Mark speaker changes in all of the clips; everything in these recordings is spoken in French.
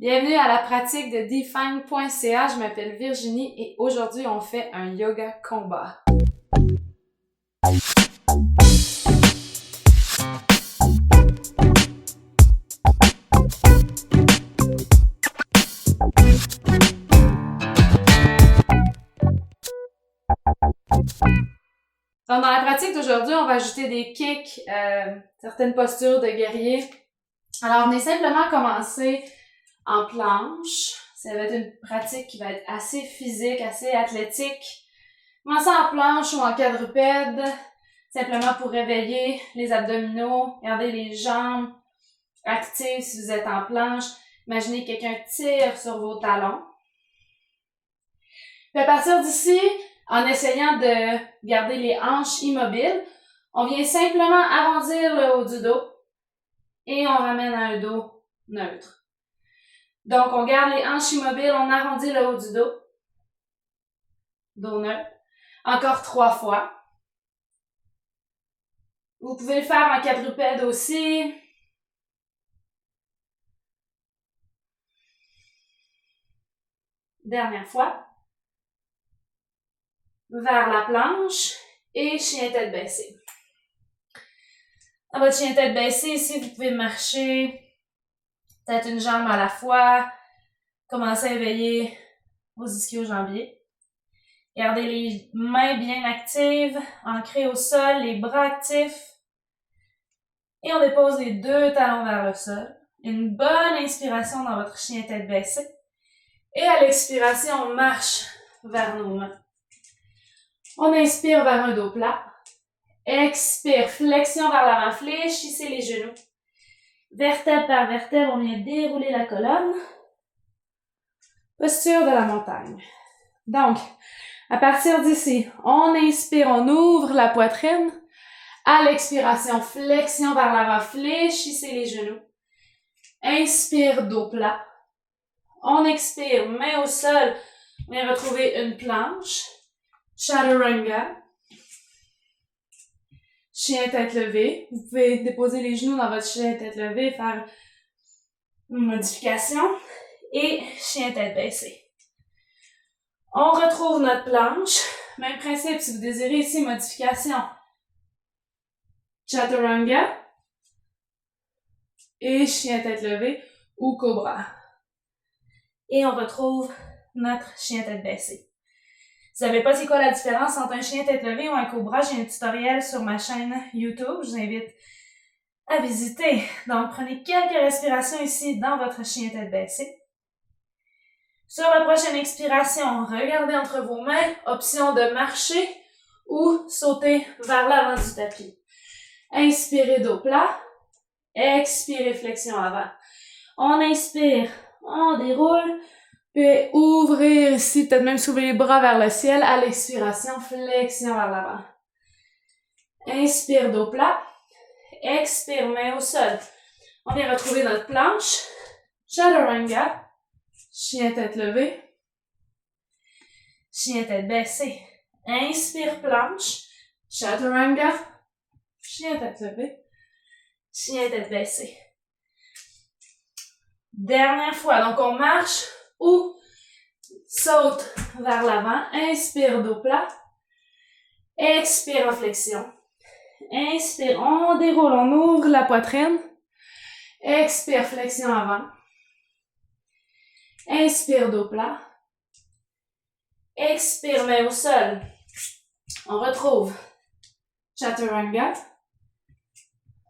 Speaker 1: Bienvenue à la pratique de Define.ca. Je m'appelle Virginie et aujourd'hui on fait un yoga combat. Donc, dans la pratique d'aujourd'hui, on va ajouter des kicks, certaines postures de guerrier. Alors, on est simplement commencé en planche. Ça va être une pratique qui va être assez physique, assez athlétique. Commencez en planche ou en quadrupède, simplement pour réveiller les abdominaux, garder les jambes actives si vous êtes en planche. Imaginez que quelqu'un tire sur vos talons. Puis à partir d'ici, en essayant de garder les hanches immobiles, on vient simplement arrondir le haut du dos et on ramène à un dos neutre. Donc, on garde les hanches immobiles, on arrondit le haut du dos. Dos neutre. Encore 3 fois. Vous pouvez le faire en quadrupède aussi. Dernière fois. Vers la planche et chien tête baissée. Dans votre chien tête baissée, ici, vous pouvez marcher peut-être une jambe à la fois. Commencez à éveiller vos ischio-jambiers. Gardez les mains bien actives, ancrées au sol, les bras actifs. Et on dépose les 2 talons vers le sol. Une bonne inspiration dans votre chien tête baissée. Et à l'expiration, on marche vers nos mains. On inspire vers un dos plat. Expire, flexion vers l'avant, fléchissez les genoux. Vertèbre par vertèbre, on vient dérouler la colonne. Posture de la montagne. Donc, à partir d'ici, on inspire, on ouvre la poitrine. À l'expiration, flexion vers l'avant, fléchissez les genoux. Inspire, dos plat. On expire, main au sol. On vient retrouver une planche. Chaturanga. Chien tête levée. Vous pouvez déposer les genoux dans votre chien tête levée, faire une modification. Et chien tête baissée. On retrouve notre planche. Même principe, si vous désirez ici, modification. Chaturanga. Et chien tête levée ou cobra. Et on retrouve notre chien tête baissée. Si vous savez pas c'est quoi la différence entre un chien tête levée ou un cobra, j'ai un tutoriel sur ma chaîne YouTube. Je vous invite à visiter. Donc, prenez quelques respirations ici dans votre chien tête baissée. Sur la prochaine expiration, regardez entre vos mains, option de marcher ou sauter vers l'avant du tapis. Inspirez dos plat, expirez flexion avant. On inspire, on déroule, puis ouvrir ici, peut-être même soulever les bras vers le ciel. À l'expiration, flexion vers l'avant. Inspire dos plat, expire main au sol. On vient retrouver notre planche, Chaturanga. Chien tête levée. Chien tête baissée. Inspire planche. Chaturanga. Chien tête levée. Chien tête baissée. Dernière fois. Donc, on marche ou saute vers l'avant. Inspire dos plat. Expire en flexion. Inspire. On déroule. On ouvre la poitrine. Expire flexion avant. Inspire dos plat. Expire main au sol. On retrouve Chaturanga.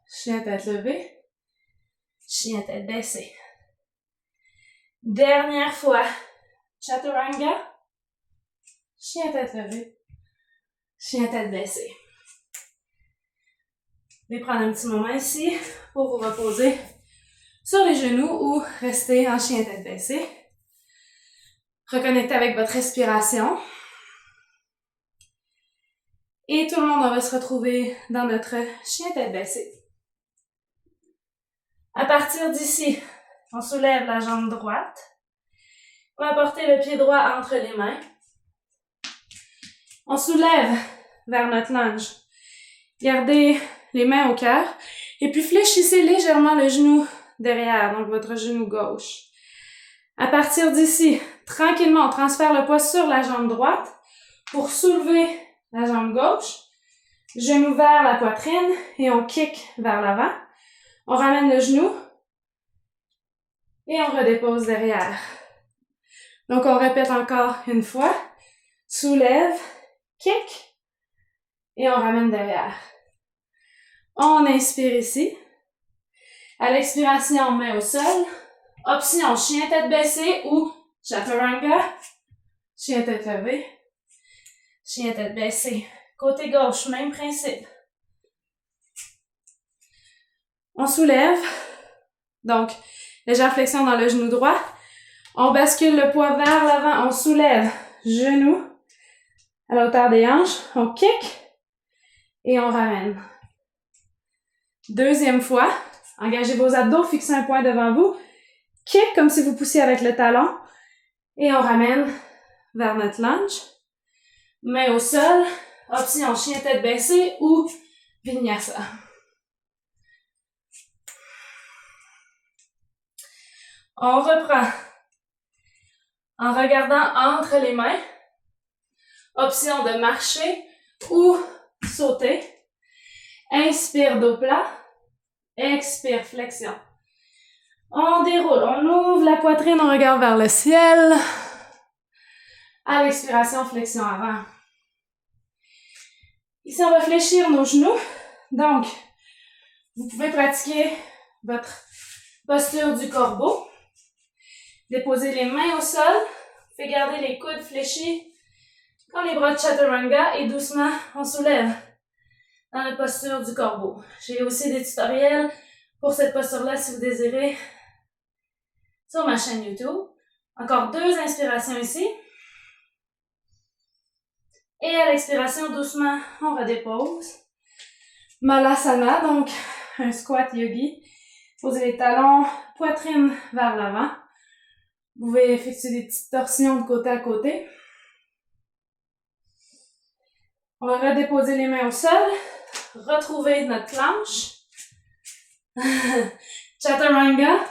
Speaker 1: Chien tête levée. Chien tête baissée. Dernière fois. Chaturanga. Chien tête levée. Chien tête baissée. Vous pouvez prendre un petit moment ici pour vous reposer sur les genoux ou rester en chien tête baissée. Reconnectez avec votre respiration. Et tout le monde, on va se retrouver dans notre chien tête baissée. À partir d'ici, on soulève la jambe droite. On va porter le pied droit entre les mains. On soulève vers notre lunge. Gardez les mains au cœur. Et puis fléchissez légèrement le genou derrière, donc votre genou gauche. À partir d'ici, tranquillement, on transfère le poids sur la jambe droite pour soulever la jambe gauche. Genou vers la poitrine et on kick vers l'avant. On ramène le genou et on redépose derrière. Donc, on répète encore une fois. Soulève, kick et on ramène derrière. On inspire ici. À l'expiration, main au sol. Option chien tête baissée ou chaturanga. Chien tête levée. Chien tête baissée. Côté gauche, même principe. On soulève. Donc, légère flexion dans le genou droit. On bascule le poids vers l'avant. On soulève. Genou à la hauteur des hanches. On kick et on ramène. Deuxième fois. Engagez vos abdos, fixez un point devant vous. Kick comme si vous poussiez avec le talon. Et on ramène vers notre lunge. Main au sol. Option chien tête baissée ou vinyasa. On reprend en regardant entre les mains. Option de marcher ou sauter. Inspire dos plat. Expire flexion. On déroule, on ouvre la poitrine, on regarde vers le ciel. À l'expiration, flexion avant. Ici, on va fléchir nos genoux. Donc, vous pouvez pratiquer votre posture du corbeau. Déposez les mains au sol. Faites garder les coudes fléchis comme les bras de chaturanga et doucement, on soulève dans la posture du corbeau. J'ai aussi des tutoriels pour cette posture-là si vous désirez sur ma chaîne YouTube. Encore 2 inspirations ici. Et à l'expiration, doucement, on redépose. Malasana, donc un squat yogi. Posez les talons, poitrine vers l'avant. Vous pouvez effectuer des petites torsions de côté à côté. On va redéposer les mains au sol. Retrouver notre planche. Chaturanga.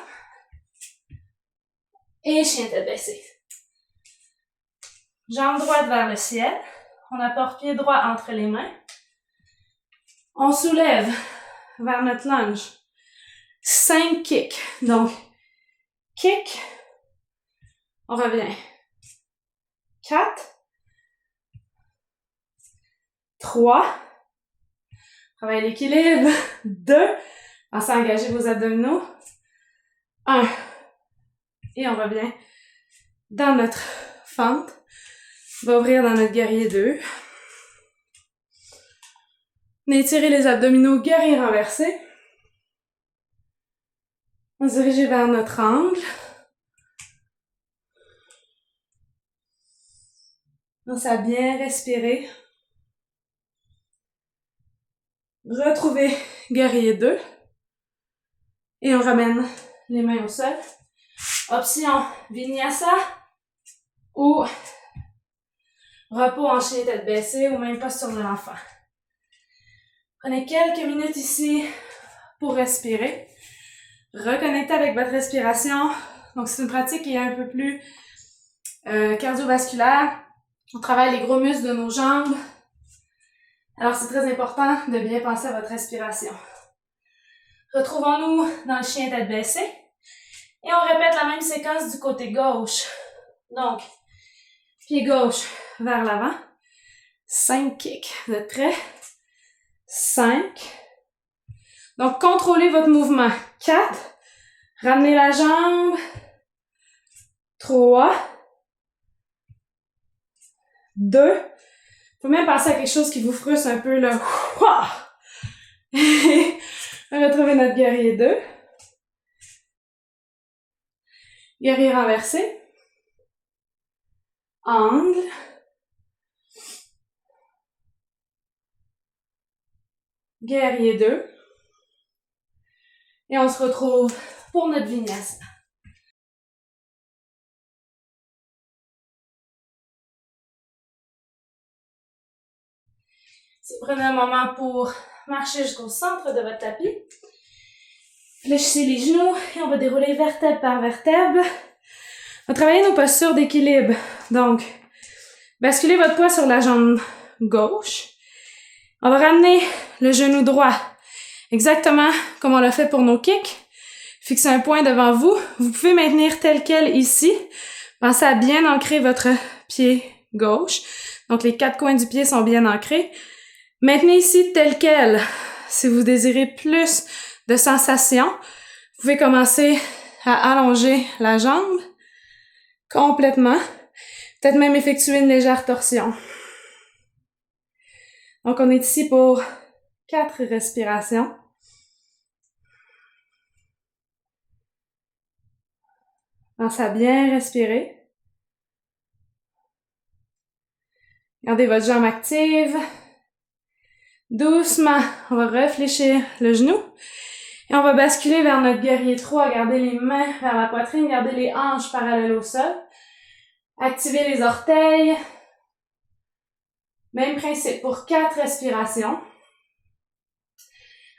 Speaker 1: Et chien tête baissée. Jambe droite vers le ciel. On apporte pied droit entre les mains. On soulève vers notre lunge. 5 kicks. Donc, kick. On revient. 4. 3. Travaillez l'équilibre. 2. Pensez à engager vos abdominaux. 1. Et on revient dans notre fente. On va ouvrir dans notre guerrier 2. On étire les abdominaux, guerrier renversé. On se dirige vers notre angle. Pensez à bien respirer. Retrouvez guerrier 2. Et on ramène les mains au sol. Option vinyasa ou repos en chien tête baissée ou même posture de l'enfant. Prenez quelques minutes ici pour respirer. Reconnectez avec votre respiration. Donc, c'est une pratique qui est un peu plus cardiovasculaire. On travaille les gros muscles de nos jambes. Alors, c'est très important de bien penser à votre respiration. Retrouvons-nous dans le chien tête baissée. Et on répète la même séquence du côté gauche. Donc, pied gauche vers l'avant. 5 kicks. Vous êtes prêts? 5. Donc, contrôlez votre mouvement. 4. Ramenez la jambe. 3. 2. Faut même penser à quelque chose qui vous frustre un peu, là. Retrouvez notre guerrier 2. Guerrier renversé. Angle. Guerrier 2. Et on se retrouve pour notre vinyasa. Si vous prenez un moment pour marcher jusqu'au centre de votre tapis, fléchissez les genoux et on va dérouler vertèbre par vertèbre. On va travailler nos postures d'équilibre. Donc, basculez votre poids sur la jambe gauche. On va ramener le genou droit, exactement comme on l'a fait pour nos kicks. Fixez un point devant vous. Vous pouvez maintenir tel quel ici. Pensez à bien ancrer votre pied gauche. Donc, les 4 coins du pied sont bien ancrés. Maintenez ici tel quel. Si vous désirez plus de sensations, vous pouvez commencer à allonger la jambe complètement. Peut-être même effectuer une légère torsion. Donc, on est ici pour 4 respirations. Pensez à bien respirer. Gardez votre jambe active. Doucement, on va réfléchir le genou. Et on va basculer vers notre guerrier 3. Gardez les mains vers la poitrine. Gardez les hanches parallèles au sol. Activez les orteils. Même principe pour 4 respirations.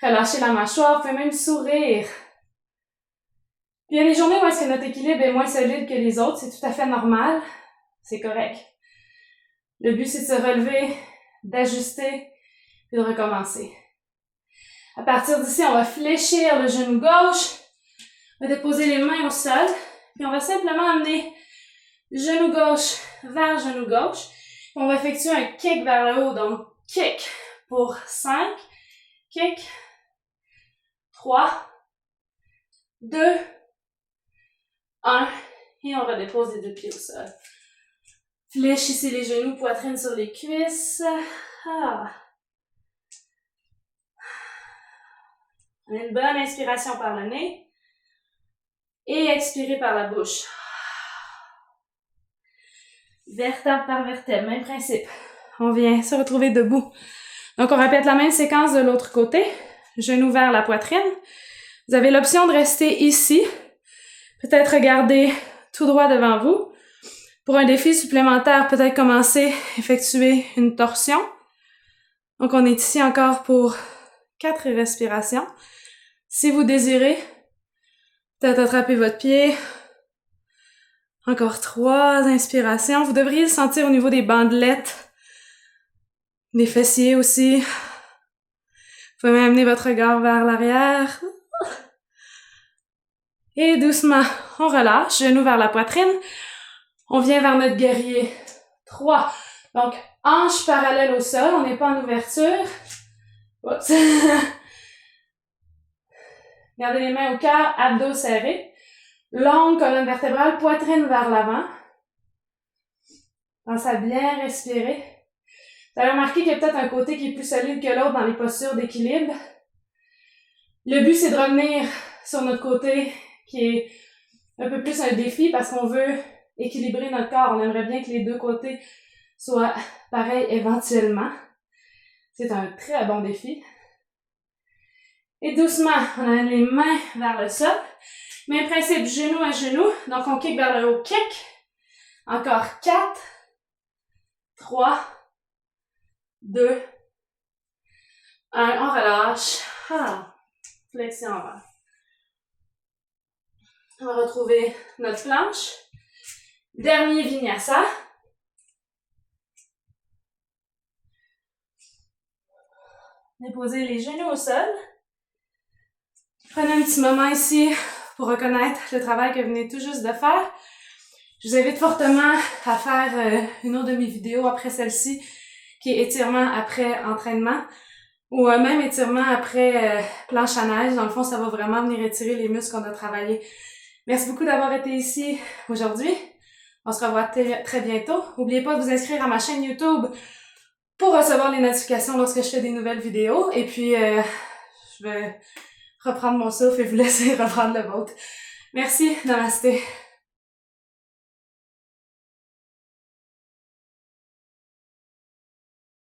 Speaker 1: Relâchez la mâchoire. Vous pouvez même sourire. Puis il y a des journées où est-ce que notre équilibre est moins solide que les autres. C'est tout à fait normal. C'est correct. Le but, c'est de se relever, d'ajuster, puis de recommencer. À partir d'ici, on va fléchir le genou gauche. On va déposer les mains au sol. Puis on va simplement amener genou gauche vers genou gauche. Puis on va effectuer un kick vers le haut. Donc, kick pour 5. Kick. 3. 2. 1. Et on redépose les 2 pieds au sol. Fléchissez les genoux, poitrine sur les cuisses. Prenez une bonne inspiration par le nez. Et expirez par la bouche. Vertèbre par vertèbre, même principe. On vient se retrouver debout. Donc, on répète la même séquence de l'autre côté. Genoux vers la poitrine. Vous avez l'option de rester ici. Peut-être regarder tout droit devant vous. Pour un défi supplémentaire, peut-être commencer à effectuer une torsion. Donc, on est ici encore pour 4 respirations. Si vous désirez, peut-être attraper votre pied. Encore 3 inspirations. Vous devriez le sentir au niveau des bandelettes, des fessiers aussi. Vous pouvez même amener votre regard vers l'arrière. Et doucement, on relâche, genoux vers la poitrine. On vient vers notre guerrier 3. Donc, hanches parallèles au sol, on n'est pas en ouverture. Oups. Gardez les mains au cœur, abdos serrés. Longue colonne vertébrale, poitrine vers l'avant. Pensez à bien respirer. Vous allez remarquer qu'il y a peut-être un côté qui est plus solide que l'autre dans les postures d'équilibre. Le but, c'est de revenir sur notre côté qui est un peu plus un défi parce qu'on veut équilibrer notre corps. On aimerait bien que les 2 côtés soient pareils éventuellement. C'est un très bon défi. Et doucement, on amène les mains vers le sol. Même principe, genou à genou. Donc, on kick vers le haut, kick. Encore 4, 3, 2, 1. On relâche. Flexion avant. On va retrouver notre planche. Dernier vinyasa. Déposez les genoux au sol. Prenez un petit moment ici pour reconnaître le travail que vous venez tout juste de faire. Je vous invite fortement à faire une autre de mes vidéos après celle-ci, qui est étirement après entraînement, ou même étirement après planche à neige. Dans le fond, ça va vraiment venir étirer les muscles qu'on a travaillés. Merci beaucoup d'avoir été ici aujourd'hui. On se revoit très bientôt. N'oubliez pas de vous inscrire à ma chaîne YouTube pour recevoir les notifications lorsque je fais des nouvelles vidéos. Et puis, je vais reprendre mon souffle et vous laisser reprendre le vôtre. Merci, namasté.